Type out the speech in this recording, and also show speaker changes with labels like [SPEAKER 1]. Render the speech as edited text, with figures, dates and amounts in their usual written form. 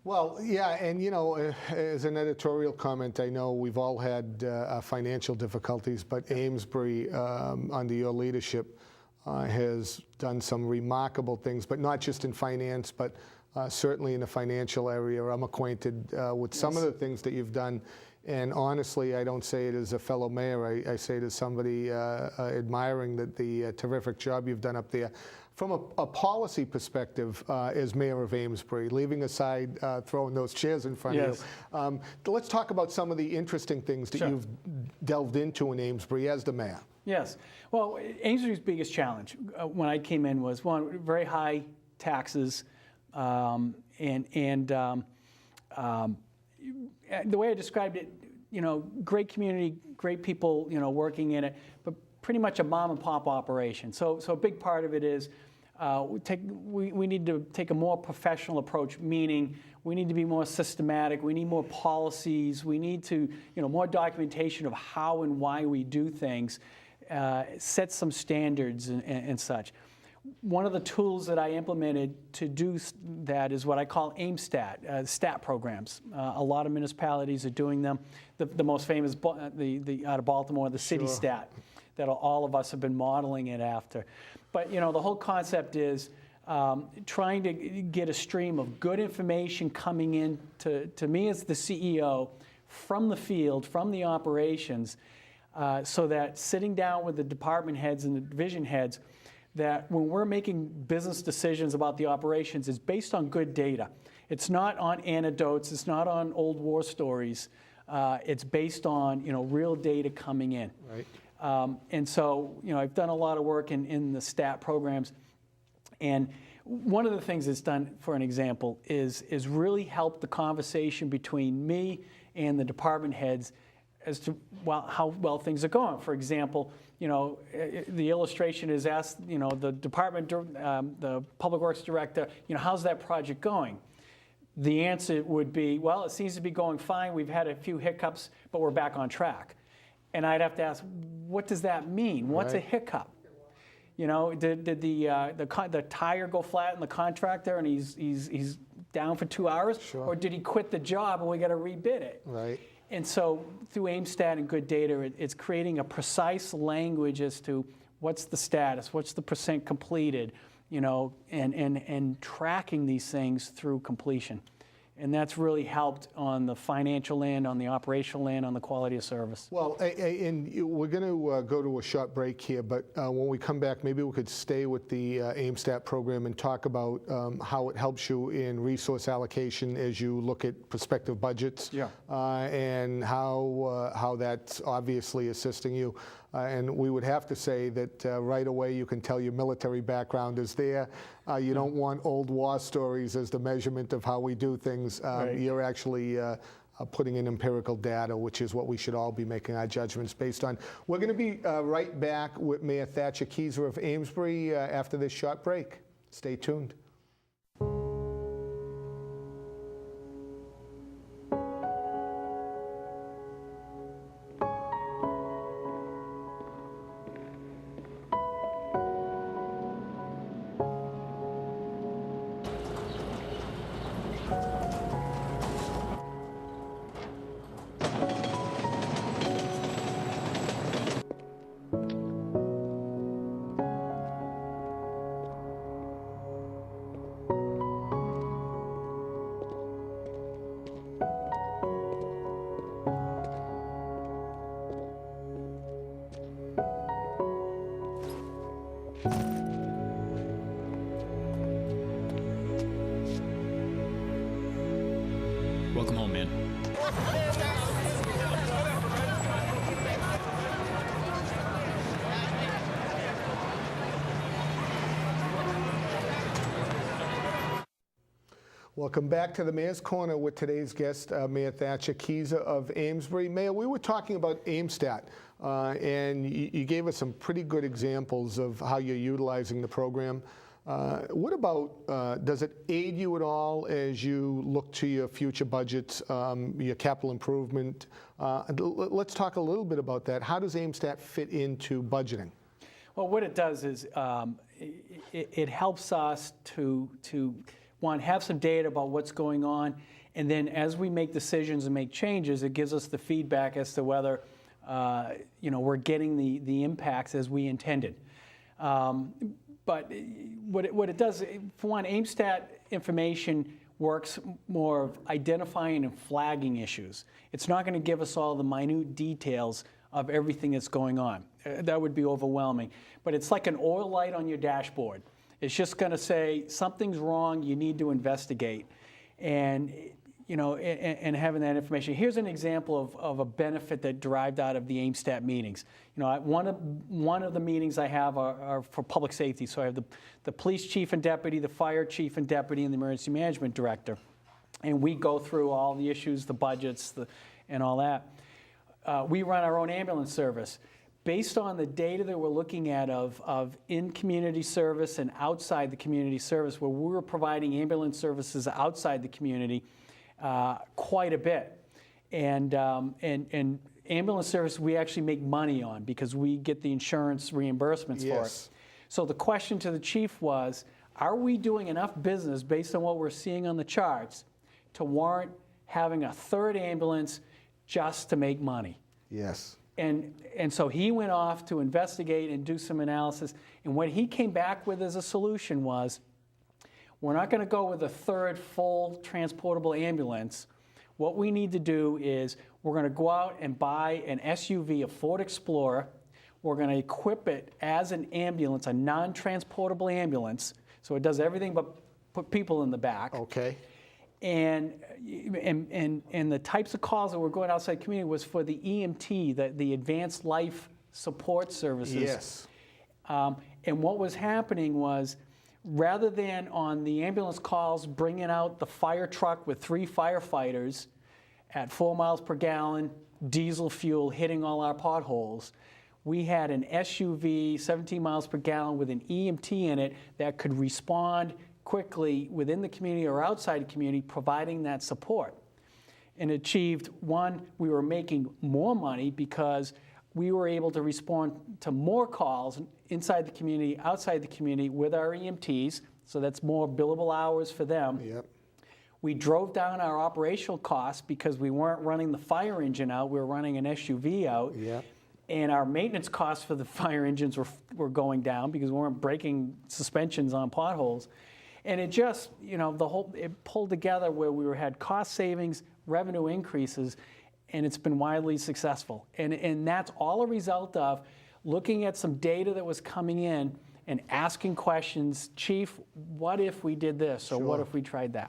[SPEAKER 1] Well, yeah, and as an editorial comment, I know we've all had financial difficulties, but Amesbury, under your leadership, has done some remarkable things, but not just in finance, but certainly in the financial area. I'm acquainted with some of the things that you've done, and honestly, I don't say it as a fellow mayor. I say it as somebody admiring the terrific job you've done up there. From a policy perspective, as mayor of Amesbury, leaving aside throwing those chairs in front of you, let's talk about some of the interesting things that you've delved into in Amesbury as the mayor.
[SPEAKER 2] Yes. Well, Amesbury's biggest challenge when I came in was, one, very high taxes, and the way I described it, great community, great people, working in it, but pretty much a mom and pop operation. So a big part of it is we need to take a more professional approach, meaning we need to be more systematic, we need more policies, we need to, more documentation of how and why we do things, set some standards and such. One of the tools that I implemented to do that is what I call AIMSTAT, STAT programs. A lot of municipalities are doing them. The most famous, out of Baltimore, the City Stat, that all of us have been modeling it after. But the whole concept is trying to get a stream of good information coming in to me as the CEO from the field, from the operations, so that sitting down with the department heads and the division heads, that when we're making business decisions about the operations, it's based on good data. It's not on anecdotes, it's not on old war stories. It's based on real data coming in.
[SPEAKER 1] Right.
[SPEAKER 2] And so I've done a lot of work in the STAT programs, and one of the things it's done, for an example, is really help the conversation between me and the department heads as to how well things are going. For example, the illustration is asked, the department, the public works director, how's that project going? The answer would be, well, it seems to be going fine. We've had a few hiccups, but we're back on track. And I'd have to ask, what does that mean? What's a hiccup? Did the tire go flat in the contractor and he's down for 2 hours?
[SPEAKER 1] Sure.
[SPEAKER 2] Or did he quit the job and we got to rebid it?
[SPEAKER 1] Right.
[SPEAKER 2] And so through AIMSTAT and good data, it's creating a precise language as to what's the status, what's the percent completed, and tracking these things through completion. And that's really helped on the financial end, on the operational end, on the quality of service.
[SPEAKER 1] Well, and we're going to go to a short break here, but when we come back, maybe we could stay with the AIMSTAT program and talk about how it helps you in resource allocation as you look at prospective budgets, and how that's obviously assisting you. And we would have to say that right away you can tell your military background is there. You don't want old war stories as the measurement of how we do things. You're actually putting in empirical data, which is what we should all be making our judgments based on. We're going to be right back with Mayor Thatcher Kezer of Amesbury after this short break. Stay tuned.
[SPEAKER 3] Welcome home, man.
[SPEAKER 1] Welcome back to the Mayor's Corner with today's guest, Mayor Thatcher Kezer of Amesbury. Mayor, we were talking about AIMSTAT, and you gave us some pretty good examples of how you're utilizing the program. What about, does it aid you at all as you look to your future budgets, your capital improvement? Let's talk a little bit about that. How does AIMSTAT fit into budgeting?
[SPEAKER 2] Well, what it does is it helps us to have some data about what's going on, and then as we make decisions and make changes, it gives us the feedback as to whether we're getting the impacts as we intended. But what it does, for one, AIMSTAT information works more of identifying and flagging issues. It's not going to give us all the minute details of everything that's going on. That would be overwhelming. But it's like an oil light on your dashboard. It's just going to say something's wrong, you need to investigate. And and having that information. Here's an example of a benefit that derived out of the AIMSTAT meetings. One of the meetings I have are for public safety. So I have the police chief and deputy, the fire chief and deputy, and the emergency management director. And we go through all the issues, the budgets, and all that. We run our own ambulance service. Based on the data that we're looking at of in-community service and outside the community service, where we're providing ambulance services outside the community, quite a bit. And ambulance service we actually make money on because we get the insurance reimbursements for it. So the question to the chief was, are we doing enough business based on what we're seeing on the charts to warrant having a third ambulance just to make money?
[SPEAKER 1] Yes.
[SPEAKER 2] And so he went off to investigate and do some analysis. And what he came back with as a solution was, we're not going to go with a third full transportable ambulance. What we need to do is we're going to go out and buy an SUV, a Ford Explorer. We're going to equip it as an ambulance, a non-transportable ambulance, so it does everything but put people in the back.
[SPEAKER 1] Okay.
[SPEAKER 2] And the types of calls that were going outside the community was for the EMT, the Advanced Life Support Services.
[SPEAKER 1] Yes.
[SPEAKER 2] And what was happening was, rather than on the ambulance calls bringing out the fire truck with 3 firefighters at 4 miles per gallon, diesel fuel hitting all our potholes, we had an SUV, 17 miles per gallon, with an EMT in it that could respond quickly within the community or outside the community, providing that support. And achieved, one, we were making more money because we were able to respond to more calls inside the community, outside the community with our EMTs, so that's more billable hours for them.
[SPEAKER 1] Yep.
[SPEAKER 2] We drove down our operational costs because we weren't running the fire engine out, we were running an SUV out.
[SPEAKER 1] Yep.
[SPEAKER 2] And our maintenance costs for the fire engines were going down because we weren't breaking suspensions on potholes. And it just, it pulled together where we had cost savings, revenue increases, and it's been widely successful. And that's all a result of looking at some data that was coming in and asking questions, Chief, what if we did this, or what if we tried that?